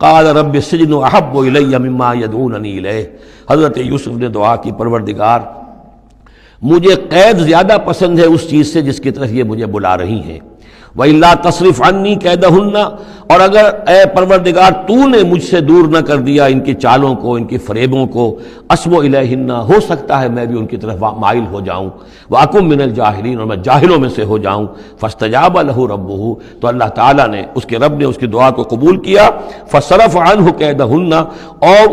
قال رب السجن احب الی مما یدعوننی الیہ، حضرت یوسف نے دعا کی پروردگار مجھے قید زیادہ پسند ہے اس چیز سے جس کی طرف یہ مجھے بلا رہی ہیں، وَإِلَّا تَصْرِفْ عَنِّي كَيْدَهُنَّ، اور اگر اے پروردگار تو نے مجھ سے دور نہ کر دیا ان کی چالوں کو، ان کی فریبوں کو، أَصْبُ إِلَيْهِنَّ، ہو سکتا ہے میں بھی ان کی طرف مائل ہو جاؤں، وَأَكُن مِّنَ الْجَاهِلِينَ، اور میں جاہلوں میں سے ہو جاؤں، فَاسْتَجَابَ لَهُ رَبُّهُ، تو اللہ تعالیٰ نے اس کے رب نے اس کی دعا کو قبول کیا، فَصَرَفَ عَنْهُ كَيْدَهُنَّ، اور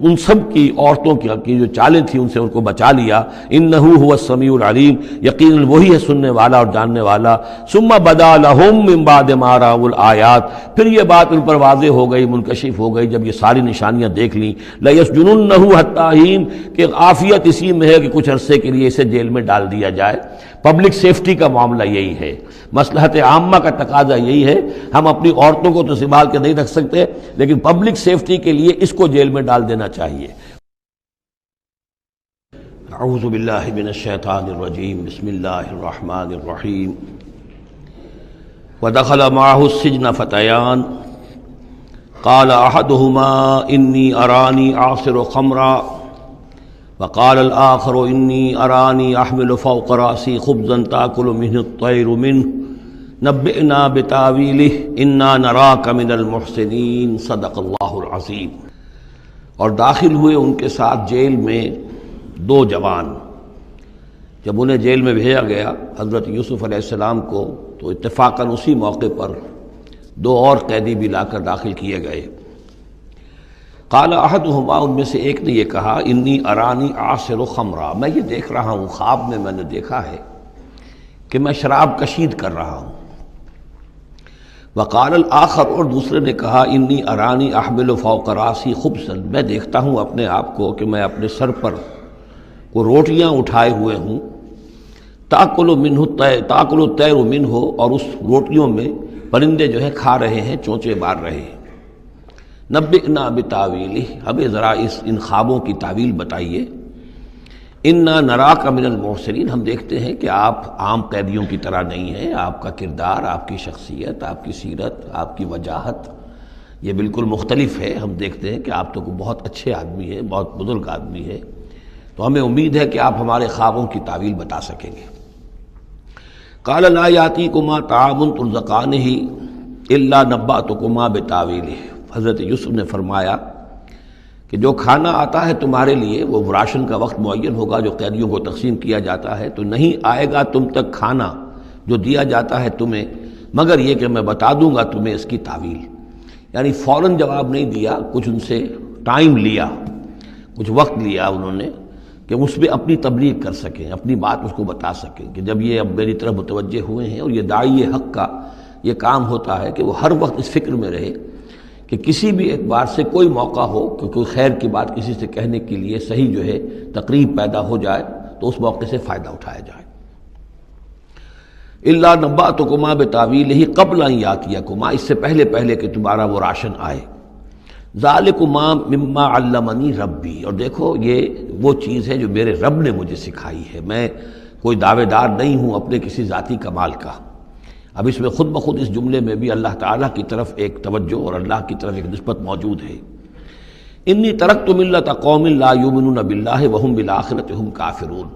ان سب کی عورتوں کی جو چالیں تھیں ان سے ان کو بچا لیا، انه هو السمیع العلیم، یقیناً وہی ہے سننے والا اور جاننے والا، ثم بدا لهم من بعد ما رأوا الآیات، پھر یہ بات ان پر واضح ہو گئی، منکشف ہو گئی جب یہ ساری نشانیاں دیکھ لیں، لَيَسْجُنُنَّهُ حَتَّىٰ حِينٍ، کہ عافیت اسی میں ہے کہ کچھ عرصے کے لیے اسے جیل میں ڈال دیا جائے۔ پبلک سیفٹی کا معاملہ یہی ہے، مصلحت عامہ کا تقاضا یہی ہے، ہم اپنی عورتوں کو تو سنبھال کے نہیں رکھ سکتے لیکن پبلک سیفٹی کے لیے اس کو جیل میں ڈال دینا چاہیے۔ اعوذ باللہ من الشیطان الرجیم، بسم اللہ الرحمن الرحیم۔ ودخل معه السجن فتیان قال احدهما انی ارانی اعصر خمرا وقال الآخر انی ارانی احمل فوق رأسی خبزا تأکل منه الطیر منه نبئنا بتاویلہ انا نراک من المحسنین، صدق اللہ العظیم۔ اور داخل ہوئے ان کے ساتھ جیل میں دو جوان۔ جب انہیں جیل میں بھیجا گیا حضرت یوسف علیہ السلام کو، تو اتفاقاً اسی موقع پر دو اور قیدی بھی لا کر داخل کیے گئے۔ قال احدہما، ان میں سے ایک نے یہ کہا، انی ارانی اعصر خمرا، میں یہ دیکھ رہا ہوں، خواب میں نے دیکھا ہے کہ میں شراب کشید کر رہا ہوں۔ وقال الآخر، اور دوسرے نے کہا، انی ارانی احمل فوق رأسی خبزا، میں دیکھتا ہوں اپنے آپ کو کہ میں اپنے سر پر وہ روٹیاں اٹھائے ہوئے ہوں، تأکل الطیر منہ، اور اس روٹیوں میں پرندے جو ہے کھا رہے ہیں، چونچے مار رہے ہیں۔ نبئنا بتاویلہ، ہمیں ذرا ان خوابوں کی تعویل بتائیے۔ انا نراک من المحسنین، ہم دیکھتے ہیں کہ آپ عام قیدیوں کی طرح نہیں ہیں، آپ کا کردار، آپ کی شخصیت، آپ کی سیرت، آپ کی وجاہت یہ بالکل مختلف ہے، ہم دیکھتے ہیں کہ آپ تو بہت اچھے آدمی ہیں، بہت بزرگ آدمی ہے، تو ہمیں امید ہے کہ آپ ہمارے خوابوں کی تعویل بتا سکیں گے۔ قال لا یاتیکما طعام ترزقانہ الا نبأتکما بتاویلہ، حضرت یوسف نے فرمایا کہ جو کھانا آتا ہے تمہارے لیے، وہ راشن کا وقت معین ہوگا جو قیدیوں کو تقسیم کیا جاتا ہے، تو نہیں آئے گا تم تک کھانا جو دیا جاتا ہے تمہیں، مگر یہ کہ میں بتا دوں گا تمہیں اس کی تعویل۔ یعنی فوراً جواب نہیں دیا، کچھ ان سے ٹائم لیا، کچھ وقت لیا انہوں نے کہ اس میں اپنی تبلیغ کر سکیں، اپنی بات اس کو بتا سکیں کہ جب یہ اب میری طرف متوجہ ہوئے ہیں۔ اور یہ داعی حق کا یہ کام ہوتا ہے کہ وہ ہر وقت اس فکر میں رہے کہ کسی بھی اعتبار سے کوئی موقع ہو کہ کوئی خیر کی بات کسی سے کہنے کے لیے صحیح جو ہے تقریب پیدا ہو جائے تو اس موقع سے فائدہ اٹھایا جائے۔ الا نبأتکما بتاویلہ قبل ان یاتیکما، اس سے پہلے کہ تمہارا وہ راشن آئے۔ ذالکما مما علمنی ربی، اور دیکھو یہ وہ چیز ہے جو میرے رب نے مجھے سکھائی ہے، میں کوئی دعوے دار نہیں ہوں اپنے کسی ذاتی کمال کا۔ اب اس میں خود بخود اس جملے میں بھی اللہ تعالیٰ کی طرف ایک توجہ اور اللہ کی طرف ایک نسبت موجود ہے۔ انی ترکت ملت قوم لا یؤمنون باللہ وہم بالآخرۃ ہم کافرون،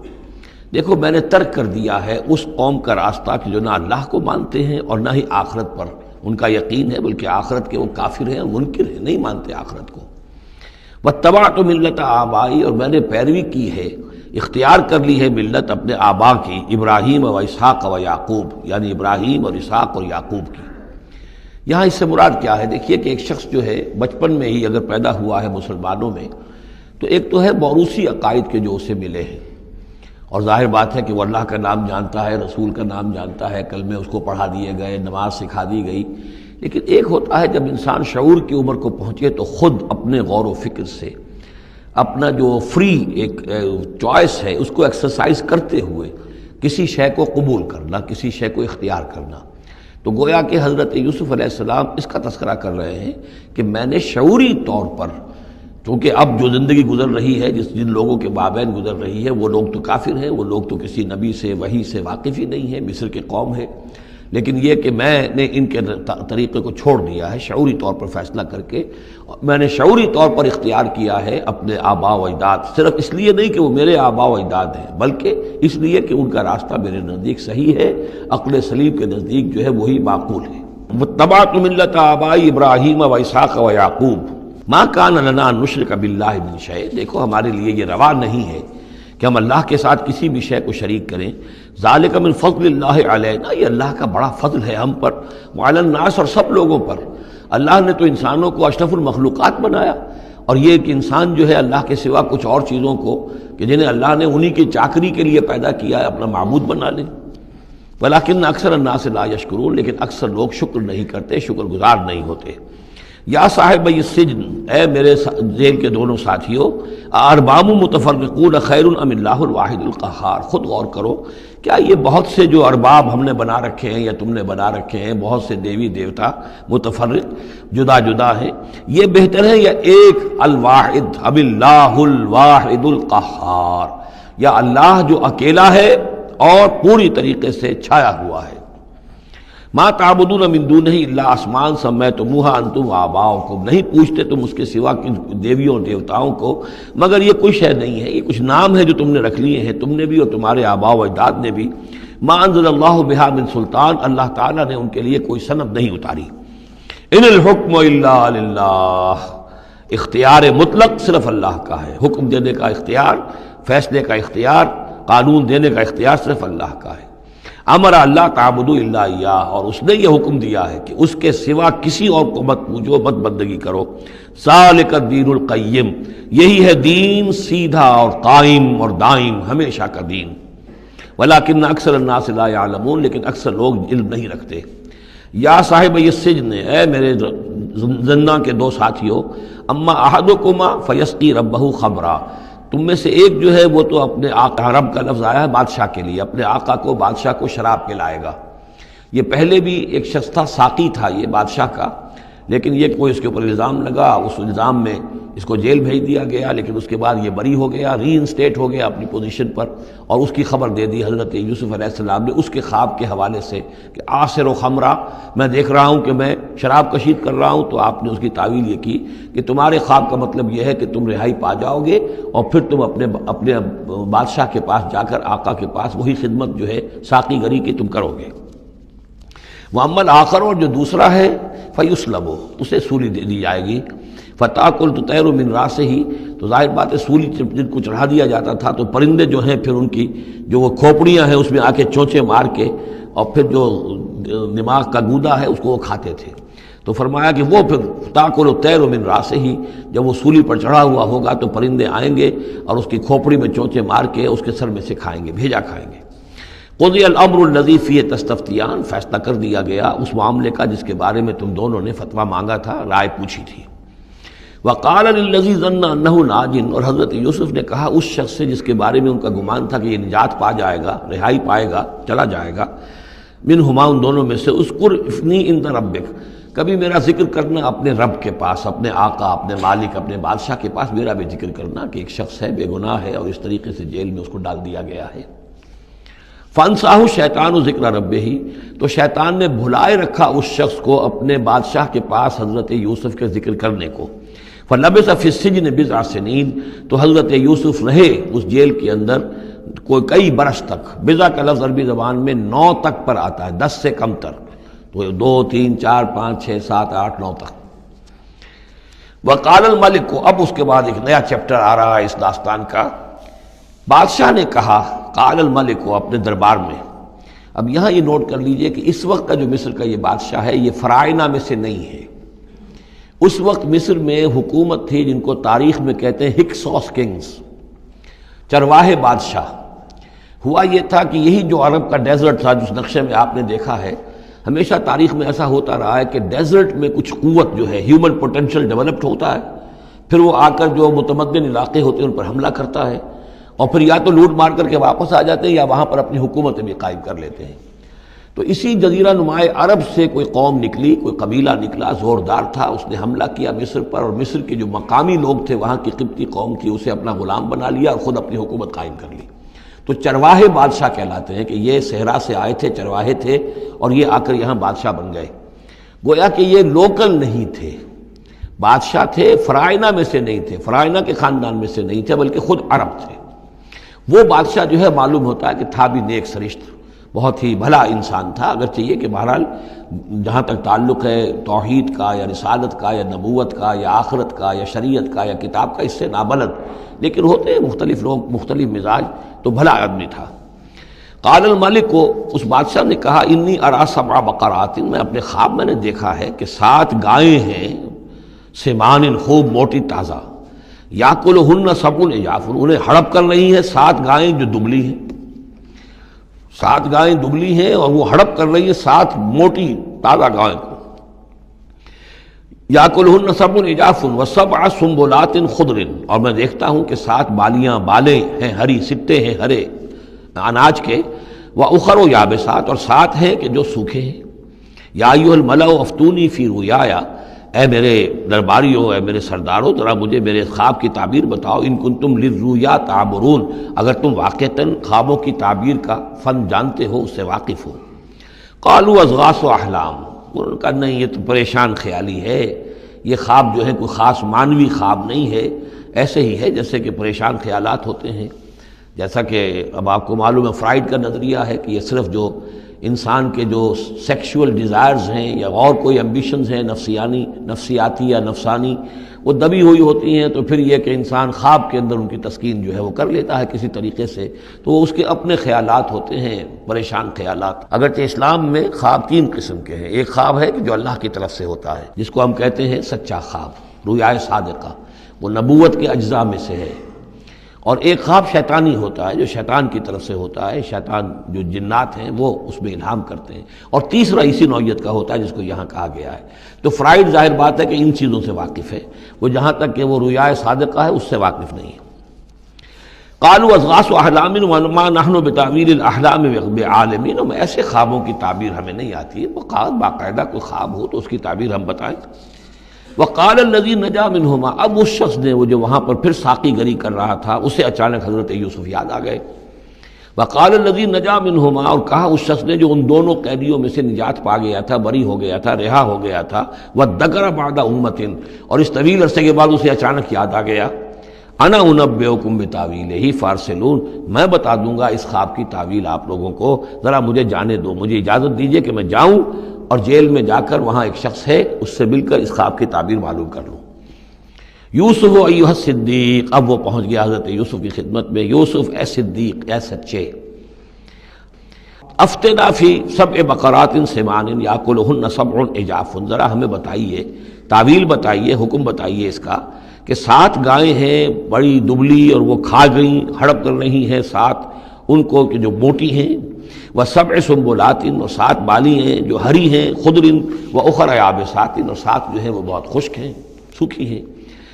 دیکھو میں نے ترک کر دیا ہے اس قوم کا راستہ کہ جو نہ اللہ کو مانتے ہیں اور نہ ہی آخرت پر ان کا یقین ہے، بلکہ آخرت کے وہ کافر ہیں، منکر ہیں، نہیں مانتے آخرت کو۔ واتبعت ملت آبائی، اور میں نے پیروی کی ہے، اختیار کر لی ہے ملت اپنے آبا کی، ابراہیم و اسحاق و یعقوب، یعنی ابراہیم اور اسحاق اور یعقوب کی۔ یہاں اس سے مراد کیا ہے؟ دیکھیے کہ ایک شخص جو ہے بچپن میں ہی اگر پیدا ہوا ہے مسلمانوں میں، تو ایک تو ہے موروثی عقائد کے جو اسے ملے ہیں، اور ظاہر بات ہے کہ وہ اللہ کا نام جانتا ہے، رسول کا نام جانتا ہے، کلمے اس کو پڑھا دیے گئے، نماز سکھا دی گئی۔ لیکن ایک ہوتا ہے جب انسان شعور کی عمر کو پہنچے تو خود اپنے غور و فکر سے اپنا جو فری ایک چوائس ہے اس کو ایکسرسائز کرتے ہوئے کسی شے کو قبول کرنا، کسی شے کو اختیار کرنا۔ تو گویا کہ حضرت یوسف علیہ السلام اس کا تذکرہ کر رہے ہیں کہ میں نے شعوری طور پر، کیونکہ اب جو زندگی گزر رہی ہے، جن لوگوں کے مابین گزر رہی ہے، وہ لوگ تو کافر ہیں، وہ لوگ تو کسی نبی سے وحی سے واقف ہی نہیں ہے، مصر کے قوم ہے، لیکن یہ کہ میں نے ان کے طریقے کو چھوڑ دیا ہے شعوری طور پر فیصلہ کر کے، میں نے شعوری طور پر اختیار کیا ہے اپنے آباء و اجداد، صرف اس لیے نہیں کہ وہ میرے آباء و اجداد ہیں، بلکہ اس لیے کہ ان کا راستہ میرے نزدیک صحیح ہے، عقل سلیم کے نزدیک جو ہے وہی معقول ہے۔ واتبعت ملۃ آبائی ابراہیم و اسحاق و یعقوب ما کان لنا ان نشرک باللہ من شیء، دیکھو ہمارے لیے یہ روا نہیں ہے کہ ہم اللہ کے ساتھ کسی بھی شے کو شریک کریں، ذالک من فضل اللہ علینا، یہ اللہ کا بڑا فضل ہے ہم پر، وعلی الناس، اور سب لوگوں پر۔ اللہ نے تو انسانوں کو اشرف المخلوقات بنایا، اور یہ کہ انسان جو ہے اللہ کے سوا کچھ اور چیزوں کو کہ جنہیں اللہ نے انہی کی چاکری کے لیے پیدا کیا ہے اپنا معبود بنا لے۔ ولیکن اکثر الناس لا یشکرون، لیکن اکثر لوگ شکر نہیں کرتے، شکر گزار نہیں ہوتے۔ یا صاحب السجن، اے میرے جیل کے دونوں ساتھیوں، ارباب متفرقون خیر ام اللہ الواحد القہار، خود غور کرو، کیا یہ بہت سے جو ارباب ہم نے بنا رکھے ہیں یا تم نے بنا رکھے ہیں، بہت سے دیوی دیوتا متفرق جدا جدا ہیں، یہ بہتر ہے یا ایک الواحد ام اللہ الواحد القہار، یا اللہ جو اکیلا ہے اور پوری طریقے سے چھایا ہوا ہے۔ ما تعبدون من دونہ الا اسماء سمیتموها انتم وآباؤکم، نہیں پوچھتے تم اس کے سوا دیویوں اور دیوتاؤں کو مگر یہ کوئی شے نہیں ہے، یہ کچھ نام ہے جو تم نے رکھ لیے ہیں، تم نے بھی اور تمہارے آباء و اجداد نے بھی۔ ما انزل اللہ بہا من سلطان، اللہ تعالیٰ نے ان کے لیے کوئی سند نہیں اتاری۔ ان الحکم الا للہ، اختیار مطلق صرف اللہ کا ہے، حکم دینے کا اختیار، فیصلے کا اختیار، قانون دینے کا اختیار صرف اللہ کا ہے۔ امر اللہ تعبدوا الا ایاہ، اور اس نے یہ حکم دیا ہے کہ اس کے سوا کسی اور کو مت پوجو، مت بندگی کرو۔ ذالک الدین القیم، یہی ہے دین سیدھا اور قائم اور دائم، ہمیشہ کا دین۔ ولیکن اکثر الناس لا یعلمون، لیکن اکثر لوگ علم نہیں رکھتے۔ یا صاحب السجن، اے میرے زنداں کے دو ساتھیوں، اما احدکما فیسقی ربہ خمرا، تم میں سے ایک جو ہے وہ تو اپنے آقا، رب کا لفظ آیا ہے بادشاہ کے لیے، اپنے آقا کو، بادشاہ کو شراب پلائے گا۔ یہ پہلے بھی ایک شخص تھا، ساقی تھا یہ بادشاہ کا، لیکن یہ کوئی اس کے اوپر الزام لگا، اس الزام میں اس کو جیل بھیج دیا گیا، لیکن اس کے بعد یہ بری ہو گیا، ری انسٹیٹ ہو گیا اپنی پوزیشن پر، اور اس کی خبر دے دی حضرت یوسف علیہ السلام نے اس کے خواب کے حوالے سے کہ عاصر و خمرہ، میں دیکھ رہا ہوں کہ میں شراب کشید کر رہا ہوں، تو آپ نے اس کی تعویل یہ کی کہ تمہارے خواب کا مطلب یہ ہے کہ تم رہائی پا جاؤ گے، اور پھر تم اپنے بادشاہ کے پاس جا کر، آقا کے پاس وہی خدمت جو ہے ساقی گری کی تم کرو گے۔ وَأَمَّا الْآخَرُ، اور جو دوسرا ہے، فَيُسْلَبُ، اسے سولی دے دی جائے گی۔ فَتَأْكُلُ الطَّيْرُ مِنْ رَأْسِهِ، تو ظاہر بات ہے سولی جن کو چڑھا دیا جاتا تھا تو پرندے جو ہیں پھر ان کی جو وہ کھوپڑیاں ہیں اس میں آ کے چونچے مار کے، اور پھر جو دماغ کا گودا ہے اس کو وہ کھاتے تھے۔ تو فرمایا کہ وہ پھر تَأْكُلُ الطَّيْرُ مِنْ رَأْسِهِ، جب وہ سولی پر چڑھا ہوا ہوگا تو پرندے آئیں گے اور اس کی کھوپڑی میں چونچے مار کے اس کے سر میں سے کھائیں گے، بھیجا کھائیں گے۔ قضی الامر الذی فیہ تستفتیان، فیصلہ کر دیا گیا اس معاملے کا جس کے بارے میں تم دونوں نے فتویٰ مانگا تھا، رائے پوچھی تھی۔ وقال للذی ظن انہ ناج، اور حضرت یوسف نے کہا اس شخص سے جس کے بارے میں ان کا گمان تھا کہ یہ نجات پا جائے گا، رہائی پائے گا، چلا جائے گا، منہما، ان دونوں میں سے، اذکر افنی عند ربک، کبھی میرا ذکر کرنا اپنے رب کے پاس، اپنے آقا، اپنے مالک، اپنے بادشاہ کے پاس میرا بھی ذکر کرنا کہ ایک شخص ہے، بے گناہ ہے، اور اس طریقے سے جیل میں اس کو ڈال دیا گیا ہے۔ فَأَنسَاهُ الشَّيْطَانُ ذِكْرَ رَبِّهِ، تو شیطان نے بھلائے رکھا اس شخص کو اپنے بادشاہ کے پاس حضرت یوسف کے ذکر کرنے کو۔ فَلَبِثَ فِي السِّجْنِ بِضْعَ سِنِينَ، تو حضرت یوسف رہے اس جیل کے اندر کئی برس تک۔ بضع کا لفظ عربی زبان میں 9 تک پر آتا ہے، 10 سے کم تر، تو 2 3 4 5 6 7 8 9 تک۔ وقال الملک کو، اب اس کے بعد ایک نیا چیپٹر آ رہا ہے اس داستان کا۔ بادشاہ نے کہا، قال الملک کو، اپنے دربار میں۔ اب یہاں یہ نوٹ کر لیجئے کہ اس وقت کا جو مصر کا یہ بادشاہ ہے یہ فرائنہ میں سے نہیں ہے۔ اس وقت مصر میں حکومت تھی جن کو تاریخ میں کہتے ہیں ہکسوس کنگز، چرواہے بادشاہ۔ ہوا یہ تھا کہ یہی جو عرب کا ڈیزرٹ تھا جس نقشے میں آپ نے دیکھا ہے، ہمیشہ تاریخ میں ایسا ہوتا رہا ہے کہ ڈیزرٹ میں کچھ قوت جو ہے، ہیومن پوٹینشل ڈیولپڈ ہوتا ہے، پھر وہ آ کر جو متمدن علاقے ہوتے ہیں ان پر حملہ کرتا ہے، اور پھر یا تو لوٹ مار کر کے واپس آ جاتے ہیں یا وہاں پر اپنی حکومتیں بھی قائم کر لیتے ہیں۔ تو اسی جزیرہ نمائے عرب سے کوئی قوم نکلی، کوئی قبیلہ نکلا، زوردار تھا، اس نے حملہ کیا مصر پر، اور مصر کے جو مقامی لوگ تھے وہاں کی قبطی قوم کی، اسے اپنا غلام بنا لیا اور خود اپنی حکومت قائم کر لی۔ تو چرواہے بادشاہ کہلاتے ہیں کہ یہ صحرا سے آئے تھے، چرواہے تھے، اور یہ آ کر یہاں بادشاہ بن گئے۔ گویا کہ یہ لوکل نہیں تھے، بادشاہ تھے، فرائنہ میں سے نہیں تھے، فرائنہ کے خاندان میں سے نہیں تھے، بلکہ خود عرب تھے۔ وہ بادشاہ جو ہے معلوم ہوتا ہے کہ تھا بھی نیک سرشت، بہت ہی بھلا انسان تھا، اگرچہ یہ کہ بہرحال جہاں تک تعلق ہے توحید کا یا رسالت کا یا نبوت کا یا آخرت کا یا شریعت کا یا کتاب کا، اس سے نابلد، لیکن ہوتے ہیں مختلف لوگ، مختلف مزاج، تو بھلا آدمی تھا۔ قال الملک کو اس بادشاہ نے کہا انی ارا سبع بقرات، میں اپنے خواب میں نے دیکھا ہے کہ 7 گائیں ہیں، سمان خوب موٹی تازہ، یاکلہن سبع عجاف، انہیں ہڑپ کر رہی ہیں 7 گائیں جو دبلی ہیں، 7 گائیں دبلی ہیں اور وہ ہڑپ کر رہی ہیں 7 موٹی تازہ گائیں کو۔ یاکلہن سبع عجاف وسبع سنبلات خضر، اور میں دیکھتا ہوں کہ 7 بالیاں، بالیں ہیں ہری، سٹے ہیں ہرے اناج کے، وَأُخَرُ یابسات، اور 7 ہیں کہ جو سوکھے ہیں۔ یا ایھا الملأ افتونی فی رؤیایا، اے میرے درباریوں، اے میرے سرداروں، ذرا مجھے میرے خواب کی تعبیر بتاؤ، ان کنتم للرؤیا تعبرون، اگر تم واقعتاً خوابوں کی تعبیر کا فن جانتے ہو، اس سے واقف ہو۔ قالوا اضغاث احلام، انہوں نے کہا نہیں یہ تو پریشان خیالی ہے، یہ خواب جو ہے کوئی خاص معنوی خواب نہیں ہے، ایسے ہی ہے جیسے کہ پریشان خیالات ہوتے ہیں۔ جیسا کہ اب آپ کو معلوم ہے فرائڈ کا نظریہ ہے کہ یہ صرف جو انسان کے جو سیکشول ڈیزائرز ہیں یا اور کوئی ایمبیشنز ہیں نفسیاتی یا نفسانی، وہ دبی ہوئی ہوتی ہیں، تو پھر یہ کہ انسان خواب کے اندر ان کی تسکین جو ہے وہ کر لیتا ہے کسی طریقے سے، تو وہ اس کے اپنے خیالات ہوتے ہیں، پریشان خیالات۔ اگرچہ اسلام میں خواب 3 قسم کے ہیں، ایک خواب ہے کہ جو اللہ کی طرف سے ہوتا ہے، جس کو ہم کہتے ہیں سچا خواب، رؤیا صادقہ، وہ نبوت کے اجزاء میں سے ہے، اور ایک خواب شیطانی ہوتا ہے جو شیطان کی طرف سے ہوتا ہے، شیطان جو جنات ہیں وہ اس میں الہام کرتے ہیں، اور تیسرا اسی نوعیت کا ہوتا ہے جس کو یہاں کہا گیا ہے۔ تو فرائڈ ظاہر بات ہے کہ ان چیزوں سے واقف ہے، وہ جہاں تک کہ وہ رؤیا صادقہ ہے اس سے واقف نہیں ہے۔ قالوا اضغاث احلام وما نحن بتاویل الاحلام بعالمین، ہم ایسے خوابوں کی تعبیر ہمیں نہیں آتی ہے، وہ باقاعدہ کوئی خواب ہو تو اس کی تعبیر ہم بتائیں۔ وقال الذی نجا منہما، اب اس شخص نے، وہ جو وہاں پر پھر ساقی گری کر رہا تھا، اسے اچانک حضرت یوسف یاد آ گئے۔ وقال الذی نجا منہما، اور کہا اس شخص نے جو ان دونوں قیدیوں میں سے نجات پا گیا تھا، بری ہو گیا تھا، رہا ہو گیا تھا، وذکر بعد امۃ، اور اس طویل عرصے کے بعد اسے اچانک یاد آ گیا، انا انبئکم بتاویلہ فارسلون، میں بتا دوں گا اس خواب کی تعویل آپ لوگوں کو، ذرا مجھے جانے دو، مجھے اجازت دیجئے کہ میں جاؤں اور جیل میں جا کر وہاں ایک شخص ہے اس سے مل کر اس خواب کی تعبیر معلوم کر لوں۔ یوسف ایھا الصدیق، اب وہ پہنچ گیا حضرت یوسف کی خدمت میں، یوسف اے صدیق، اے سچے، افتنا فی 7 بقرات سمان یاکلہن 7 عجاف، ذرا ہمیں بتائیے، تعویل بتائیے، حکم بتائیے اس کا کہ 7 گائیں ہیں بڑی دبلی اور وہ کھا گئیں، ہڑپ کر رہی ہیں 7 ان کو کہ جو موٹی ہیں، وسبع سنبلات، اور 7 بالی ہیں جو ہری ہیں، خضر واخر یابسات، اور 7 جو ہیں وہ بہت خشک ہیں، سوکھی ہیں،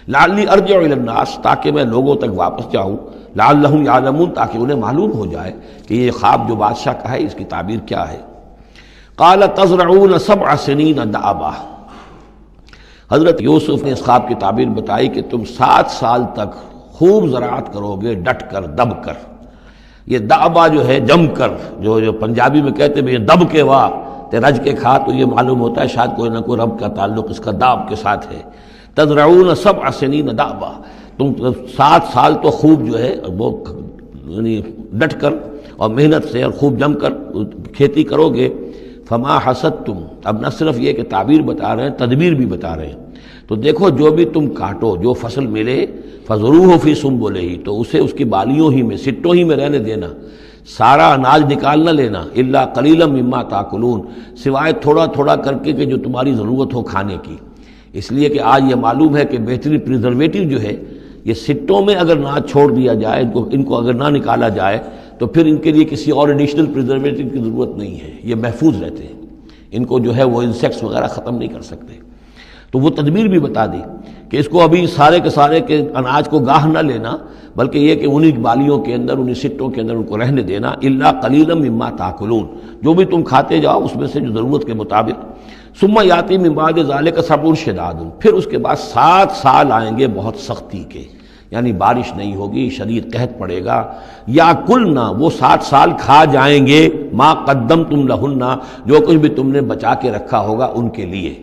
لعلی ارجع الی الناس، تاکہ میں لوگوں تک واپس جاؤں، لعلہم یعلمون، تاکہ انہیں معلوم ہو جائے کہ یہ خواب جو بادشاہ کا ہے اس کی تعبیر کیا ہے۔ قال تزرعون 7 سنین دأبا، حضرت یوسف نے اس خواب کی تعبیر بتائی کہ تم 7 سال تک خوب زراعت کرو گے، ڈٹ کر، دب کر۔ یہ دعبا جو ہے جم کر، جو پنجابی میں کہتے ہیں یہ دب کے واہ تے رج کے کھا، تو یہ معلوم ہوتا ہے شاید کوئی نہ کوئی رب کا تعلق اس کا داب کے ساتھ ہے۔ تزرعون 7 سنین دأبا، تم 7 سال تو خوب جو ہے وہ یعنی ڈٹ کر اور محنت سے اور خوب جم کر کھیتی کرو گے۔ فما حصدتم، اب نہ صرف یہ کہ تعبیر بتا رہے ہیں، تدبیر بھی بتا رہے ہیں، تو دیکھو جو بھی تم کاٹو، جو فصل ملے، فضروہ فی سنبلہ، تو اسے اس کی بالیوں ہی میں، سٹوں ہی میں رہنے دینا، سارا اناج نکال نہ لینا، الا قلیلا مما تاکلون، سوائے تھوڑا تھوڑا کر کے کہ جو تمہاری ضرورت ہو کھانے کی۔ اس لیے کہ آج یہ معلوم ہے کہ بہترین پریزرویٹو جو ہے یہ سٹوں میں اگر نہ چھوڑ دیا جائے، ان کو اگر نہ نکالا جائے تو پھر ان کے لیے کسی اور ایڈیشنل پریزرویٹو کی ضرورت نہیں ہے، یہ محفوظ رہتے ہیں، ان کو جو ہے وہ انسیکٹس وغیرہ ختم نہیں کر سکتے۔ تو وہ تدبیر بھی بتا دی کہ اس کو ابھی سارے کے سارے کے اناج کو گاہ نہ لینا، بلکہ یہ کہ انہی بالیوں کے اندر، انہی سٹوں کے اندر ان کو رہنے دینا، الا قلیلا مما تاکلون، جو بھی تم کھاتے جاؤ اس میں سے جو ضرورت کے مطابق۔ ثم یاتی من بعد ذلک صبر شداد، پھر اس کے بعد 7 سال آئیں گے بہت سختی کے، یعنی بارش نہیں ہوگی، شدید قحط پڑے گا۔ یا کلنا، وہ 60 سال کھا جائیں گے، ما قدمتم لہن، جو کچھ بھی تم نے بچا کے رکھا ہوگا ان کے لیے۔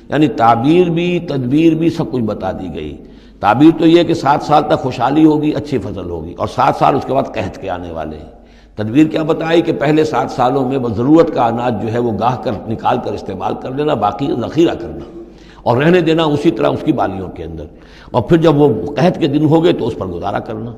یعنی تعبیر بھی تدبیر بھی سب کچھ بتا دی گئی۔ تعبیر تو یہ کہ 60 سال تک خوشحالی ہوگی، اچھی فصل ہوگی، اور 60 سال اس کے بعد قحط کے آنے والے ہیں۔ تدبیر کیا بتائی کہ پہلے 60 سالوں میں بس ضرورت کا اناج جو ہے وہ گاہ کر نکال کر استعمال کر لینا، باقی ذخیرہ کرنا اور رہنے دینا اسی طرح اس کی بالیوں کے اندر، اور پھر جب وہ قحط کے دن ہو گئے تو اس پر گزارا کرنا۔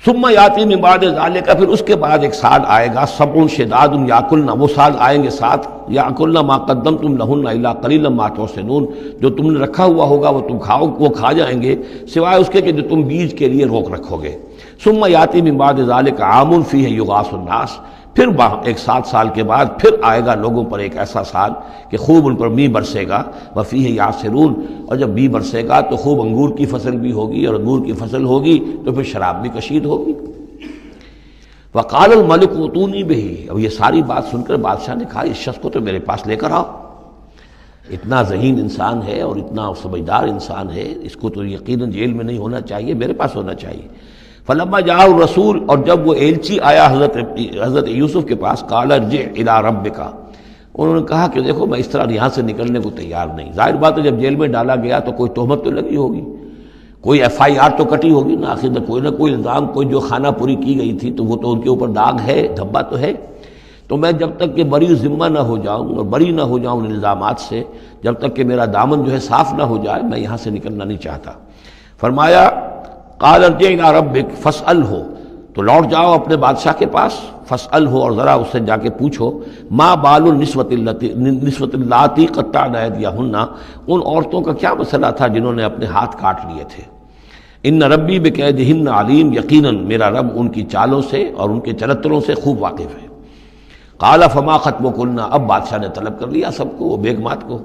ثم یاتی من بعد ذالک، پھر اس کے بعد ایک سال آئے گا، سبع شداد یاکلن، وہ سال آئیں گے 7، یاکلن ما قدمتم لہن الا قلیلا ما تحسنون، جو تم نے رکھا ہوا ہوگا وہ تم کھاؤ، وہ کھا جائیں گے سوائے اس کے کہ جو تم بیج کے لیے روک رکھو گے۔ ثم یاتی من بعد ذالک عام فیہ یغاث الناس، پھر ایک 7 سال کے بعد پھر آئے گا لوگوں پر ایک ایسا سال کہ خوب ان پر می برسے گا، وفیہ یعصرون، اور جب می برسے گا تو خوب انگور کی فصل بھی ہوگی، اور انگور کی فصل ہوگی تو پھر شراب بھی کشید ہوگی۔ وقال الملک اوتونی بہ، اب یہ ساری بات سن کر بادشاہ نے کہا اس شخص کو تو میرے پاس لے کر آؤ، اتنا ذہین انسان ہے اور اتنا سمجھدار انسان ہے، اس کو تو یقیناً جیل میں نہیں ہونا چاہیے، میرے پاس ہونا چاہیے۔ فلما جاء الرسول، اور جب وہ ایلچی آیا حضرت یوسف کے پاس، قال ارجع الی ربک، انہوں نے کہا کہ دیکھو میں اس طرح یہاں سے نکلنے کو تیار نہیں۔ ظاہر بات ہے جب جیل میں ڈالا گیا تو کوئی تہمت تو لگی ہوگی، کوئی FIR تو کٹی ہوگی نا، آخر کوئی نہ کوئی الزام، کوئی جو خانہ پوری کی گئی تھی تو وہ تو ان کے اوپر داغ ہے، دھبا تو ہے۔ تو میں جب تک کہ بری ذمہ نہ ہو جاؤں اور بری نہ ہو جاؤں ان الزامات سے، جب تک کہ میرا دامن جو ہے صاف نہ ہو جائے، میں یہاں سے نکلنا نہیں چاہتا۔ فرمایا قال ارجع الی ربک فاسألہ، تو لوٹ جاؤ اپنے بادشاہ کے پاس، فاسألہ، اور ذرا اس سے جا کے پوچھو، ما بال النسوۃ اللاتی قطعن ایدیہن، ان عورتوں کا کیا مسئلہ تھا جنہوں نے اپنے ہاتھ کاٹ لیے تھے۔ ان ربی بکیدہن علیم، یقیناً میرا رب ان کی چالوں سے اور ان کے چرتروں سے خوب واقف ہے۔ قال فما خطبکن، اب بادشاہ نے طلب کر لیا سب کو، وہ بیگمات کو۔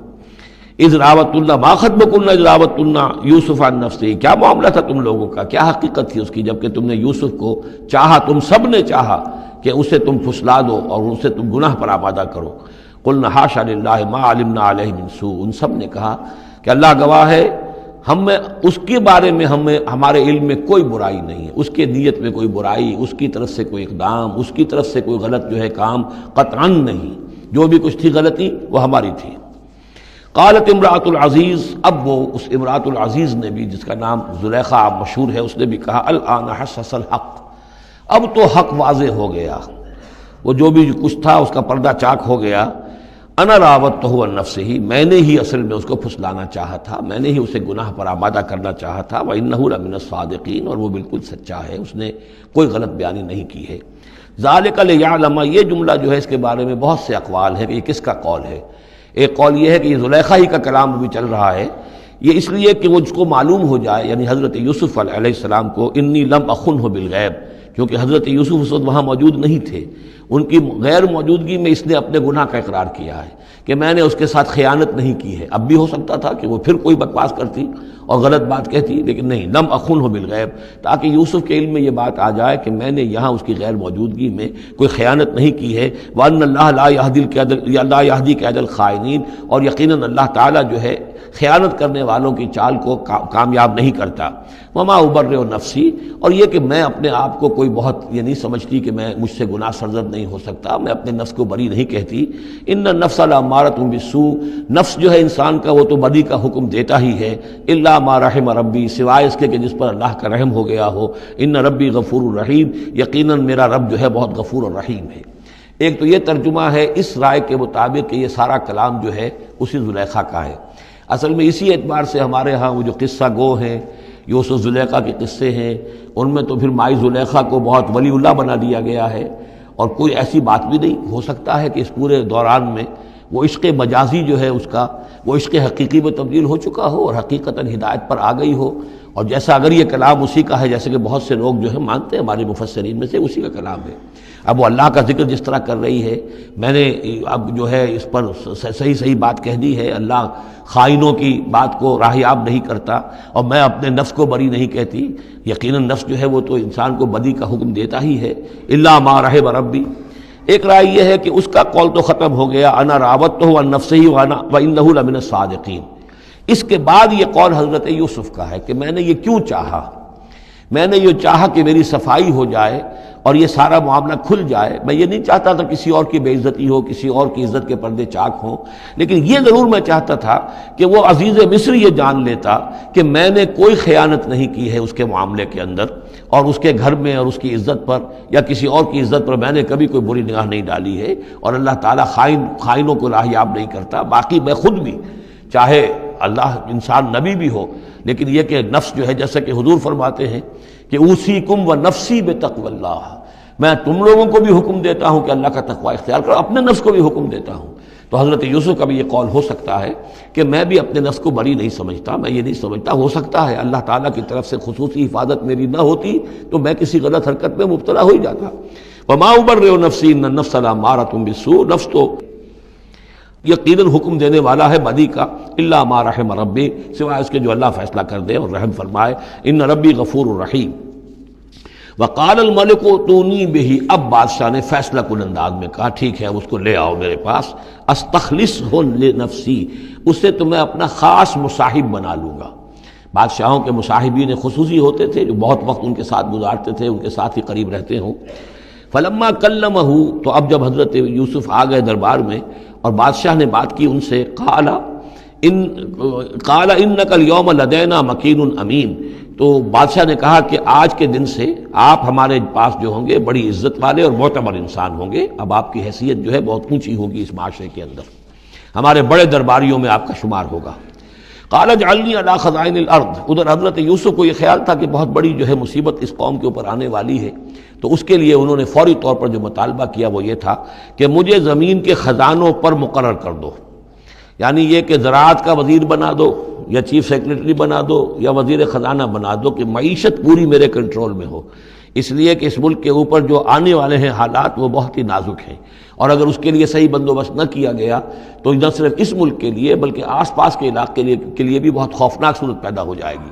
اذ راوتن، ما خطبکن اذ راوتن یوسف عن نفسہ، کیا معاملہ تھا تم لوگوں کا، کیا حقیقت تھی اس کی جب کہ تم نے یوسف کو چاہا، تم سب نے چاہا کہ اسے تم پھسلا دو اور اسے تم گناہ پر آمادہ کرو۔ قلنا حاشا للہ ما علمنا علیہ من سوء، ان سب نے کہا کہ اللہ گواہ ہے ہمیں اس کے بارے میں ہمارے علم میں کوئی برائی نہیں ہے، اس کے نیت میں کوئی برائی، اس کی طرف سے کوئی اقدام، اس کی طرف سے کوئی غلط جو ہے کام قطعاً نہیں، جو بھی کچھ تھی غلطی وہ ہماری تھی۔ قالت امرأۃ العزیز، اب وہ اس امرأۃ العزیز نے بھی، جس کا نام زلیخا مشہور ہے، اس نے بھی کہا الآن حسس الحق، اب تو حق واضح ہو گیا، وہ جو بھی کچھ تھا اس کا پردہ چاک ہو گیا۔ انا راودتہ عن نفسہ، میں نے ہی اصل میں اس کو پھسلانا چاہا تھا، میں نے ہی اسے گناہ پر آمادہ کرنا چاہا تھا، وانہ لمن الصادقین، اور وہ بالکل سچا ہے، اس نے کوئی غلط بیانی نہیں کی ہے۔ ذالک لیعلم، یہ جملہ جو ہے اس کے بارے میں بہت سے اقوال ہیں کہ یہ کس کا قول ہے۔ ایک قول یہ ہے کہ یہ زلیخا ہی کا کلام ابھی چل رہا ہے، یہ اس لیے کہ وہ جس کو معلوم ہو جائے، یعنی حضرت یوسف علیہ السلام کو، انی لم اخنہ بالغیب، کیونکہ حضرت یوسف اس وقت وہاں موجود نہیں تھے، ان کی غیر موجودگی میں اس نے اپنے گناہ کا اقرار کیا ہے کہ میں نے اس کے ساتھ خیانت نہیں کی ہے۔ اب بھی ہو سکتا تھا کہ وہ پھر کوئی بکواس کرتی اور غلط بات کہتی، لیکن نہیں، لم اخنہ بالغیب، تاکہ یوسف کے علم میں یہ بات آ جائے کہ میں نے یہاں اس کی غیر موجودگی میں کوئی خیانت نہیں کی ہے۔ وَأَنَّ اللَّهَ لَا يَهْدِي كَيْدَ الْخَائِنِينَ، اور یقیناً اللہ تعالیٰ جو ہے خیانت کرنے والوں کی چال کو کامیاب نہیں کرتا۔ وما ابرئ نفسی، اور یہ کہ میں اپنے آپ کو کوئی بہت یہ نہیں سمجھتی کہ میں مجھ سے گناہ سرزد نہیں ہو سکتا، میں اپنے نفس کو بری نہیں کہتی۔ ان النفس لامارۃ بالسوء، نفس جو ہے انسان کا وہ تو بدی کا حکم دیتا ہی ہے، الا ما رحم ربی، سوائے اس کے کہ جس پر اللہ کا رحم ہو گیا ہو۔ ان ربی غفور الرحیم، یقیناً میرا رب جو ہے بہت غفور اور رحیم ہے۔ ایک تو یہ ترجمہ ہے اس رائے کے مطابق کہ یہ سارا کلام جو ہے اسی زلیخا کا ہے۔ اصل میں اسی اعتبار سے ہمارے ہاں وہ جو قصہ گو ہیں، یوسف زلیخا کے قصے ہیں، ان میں تو پھر مائی زلیخا کو بہت ولی اللہ بنا دیا گیا ہے، اور کوئی ایسی بات بھی نہیں ہو سکتا ہے کہ اس پورے دوران میں وہ عشق مجازی جو ہے اس کا وہ عشق حقیقی میں تبدیل ہو چکا ہو اور حقیقتاً ہدایت پر آ گئی ہو، اور جیسا اگر یہ کلام اسی کا ہے، جیسے کہ بہت سے لوگ جو ہے مانتے ہیں ہمارے مفسرین میں سے، اسی کا کلام ہے۔ اب وہ اللہ کا ذکر جس طرح کر رہی ہے، میں نے اب جو ہے اس پر صحیح بات کہہ دی ہے، اللہ خائنوں کی بات کو راہیاب نہیں کرتا، اور میں اپنے نفس کو بری نہیں کہتی، یقیناً نفس جو ہے وہ تو انسان کو بدی کا حکم دیتا ہی ہے، الا ما رحم ربی۔ ایک رائے یہ ہے کہ اس کا قول تو ختم ہو گیا، انا راودتہ عن نفسہ وانہ لمن الصادقین، اس کے بعد یہ قول حضرت یوسف کا ہے کہ میں نے یہ کیوں چاہا، میں نے یہ چاہا کہ میری صفائی ہو جائے اور یہ سارا معاملہ کھل جائے۔ میں یہ نہیں چاہتا تھا کسی اور کی بے عزتی ہو، کسی اور کی عزت کے پردے چاک ہوں، لیکن یہ ضرور میں چاہتا تھا کہ وہ عزیز مصر یہ جان لیتا کہ میں نے کوئی خیانت نہیں کی ہے اس کے معاملے کے اندر، اور اس کے گھر میں اور اس کی عزت پر یا کسی اور کی عزت پر میں نے کبھی کوئی بری نگاہ نہیں ڈالی ہے، اور اللہ تعالیٰ خائنوں کو راہیاب نہیں کرتا۔ باقی میں خود بھی، چاہے اللہ انسان نبی بھی ہو، لیکن یہ کہ نفس جو ہے، جیسا کہ حضور فرماتے ہیں کہ اوصیکم و نفسی بتقوی اللہ، میں تم لوگوں کو بھی حکم دیتا ہوں کہ اللہ کا تقوی اختیار کرو، اپنے نفس کو بھی حکم دیتا ہوں۔ تو حضرت یوسف کا بھی یہ قول ہو سکتا ہے کہ میں بھی اپنے نفس کو بری نہیں سمجھتا، میں یہ نہیں سمجھتا، ہو سکتا ہے اللہ تعالیٰ کی طرف سے خصوصی حفاظت میری نہ ہوتی تو میں کسی غلط حرکت میں مبتلا ہو ہی جاتا۔ وما ابرئ نفسی ان النفس لامارۃ بالسوء، نفس تو یقیناً حکم دینے والا ہے بدی کا، الا ما رحم ربی، سوائے اس کے جو اللہ فیصلہ کر دے اور رحم فرمائے، ان ربی غفور الرحیم۔ وقال الملک اتونی بہ، اب بادشاہ نے فیصلہ کن انداز میں کہا ٹھیک ہے اس کو لے آؤ میرے پاس، استخلصہ لنفسی، اسے تو میں اپنا خاص مصاحب بنا لوں گا۔ بادشاہوں کے مصاحبین خصوصی ہوتے تھے جو بہت وقت ان کے ساتھ گزارتے تھے، ان کے ساتھ ہی قریب رہتے ہوں۔ فلما کلمہ، تو اب جب حضرت یوسف آ گئے دربار میں اور بادشاہ نے بات کی ان سے، قال انک اليوم لدینا مکین امین، تو بادشاہ نے کہا کہ آج کے دن سے آپ ہمارے پاس جو ہوں گے بڑی عزت والے اور معتبر انسان ہوں گے، اب آپ کی حیثیت جو ہے بہت اونچی ہوگی اس معاشرے کے اندر، ہمارے بڑے درباریوں میں آپ کا شمار ہوگا۔ قال اجعلنی علی خزائن الارض، ادھر حضرت یوسف کو یہ خیال تھا کہ بہت بڑی جو ہے مصیبت اس قوم کے اوپر آنے والی ہے، تو اس کے لیے انہوں نے فوری طور پر جو مطالبہ کیا وہ یہ تھا کہ مجھے زمین کے خزانوں پر مقرر کر دو، یعنی یہ کہ زراعت کا وزیر بنا دو یا چیف سیکریٹری بنا دو یا وزیر خزانہ بنا دو، کہ معیشت پوری میرے کنٹرول میں ہو، اس لیے کہ اس ملک کے اوپر جو آنے والے ہیں حالات وہ بہت ہی نازک ہیں، اور اگر اس کے لیے صحیح بندوبست نہ کیا گیا تو نہ صرف اس ملک کے لیے بلکہ آس پاس کے علاقے کے لیے بھی بہت خوفناک صورت پیدا ہو جائے گی،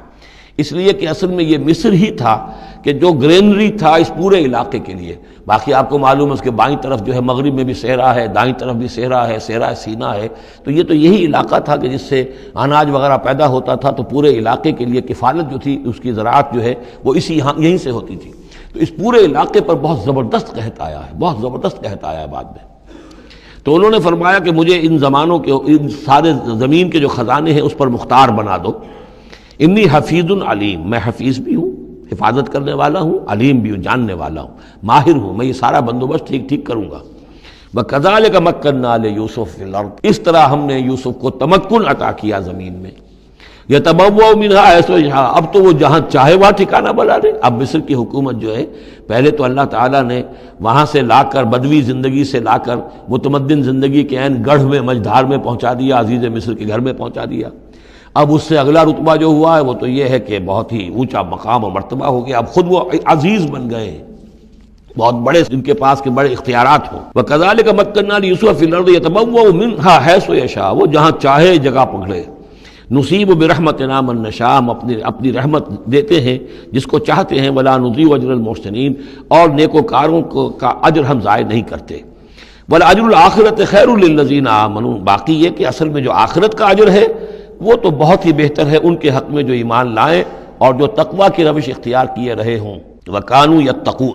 اس لیے کہ اصل میں یہ مصر ہی تھا کہ جو گرینری تھا اس پورے علاقے کے لیے۔ باقی آپ کو معلوم ہے اس کے بائیں طرف جو ہے مغرب میں بھی صحرا ہے، دائیں طرف بھی صحرا ہے، صحرا سینا ہے، تو یہ تو یہی علاقہ تھا کہ جس سے اناج وغیرہ پیدا ہوتا تھا، تو پورے علاقے کے لیے کفالت جو تھی اس کی زراعت جو ہے وہ یہیں سے ہوتی تھی، تو اس پورے علاقے پر بہت زبردست قحط آیا ہے، بہت زبردست قحط آیا ہے بعد میں۔ تو انہوں نے فرمایا کہ مجھے ان زمانوں کے، ان سارے زمین کے جو خزانے ہیں اس پر مختار بنا دو، انی حفیظ علیم، میں حفیظ بھی ہوں، حفاظت کرنے والا ہوں، علیم بھی ہوں، جاننے والا ہوں، ماہر ہوں، میں یہ سارا بندوبست ٹھیک کروں گا۔ وَكَذَلِكَ مَكَّنَّا لِيُوسُفَ فِي الْأَرْضِ، اس طرح ہم نے یوسف کو تمکن عطا کیا زمین میں، يَتَبَوَّأُ مِنْهَا حَيْثُ يَشَاءُ، اب تو وہ جہاں چاہے وہاں ٹھکانہ بنا لے۔ اب مصر کی حکومت جو ہے، پہلے تو اللہ تعالیٰ نے وہاں سے لا کر بدوی زندگی سے لا کر متمدن زندگی کے عین گڑھ میں، مجدھار میں پہنچا دیا، عزیز مصر کے گھر میں پہنچا دیا۔ اب اس سے اگلا رتبہ جو ہوا ہے وہ تو یہ ہے کہ بہت ہی اونچا مقام و مرتبہ ہو گیا، اب خود وہ عزیز بن گئے ہیں، بہت بڑے ان کے پاس کے بڑے اختیارات ہوں۔ وَكَذَلِكَ مَكَّنَّا لِيُوسُفَ فِي الْأَرْضِ يَتَبَوَّأُ مِنْهَا حَيْثُ يَشَاءُ، وہ جہاں چاہے جگہ پکڑے۔ نُصِيبُ بِرَحْمَتِنَا مَن نَّشَاءُ، اپنی رحمت دیتے ہیں جس کو چاہتے ہیں، وَلَا نُضِيعُ أَجْرَ الْمُحْسِنِينَ، اور نیکوکاروں کا اجر ہم ضائع نہیں کرتے۔ وَالْأَجْرُ الْآخِرَةِ خَيْرٌ لِّلَّذِينَ آمَنُوا، باقی یہ کہ اصل میں جو آخرت کا اجر ہے وہ تو بہت ہی بہتر ہے ان کے حق میں جو ایمان لائیں اور جو تقوی کی روش اختیار کیے رہے ہوں، وَكَانُوا يَتَّقُونَ۔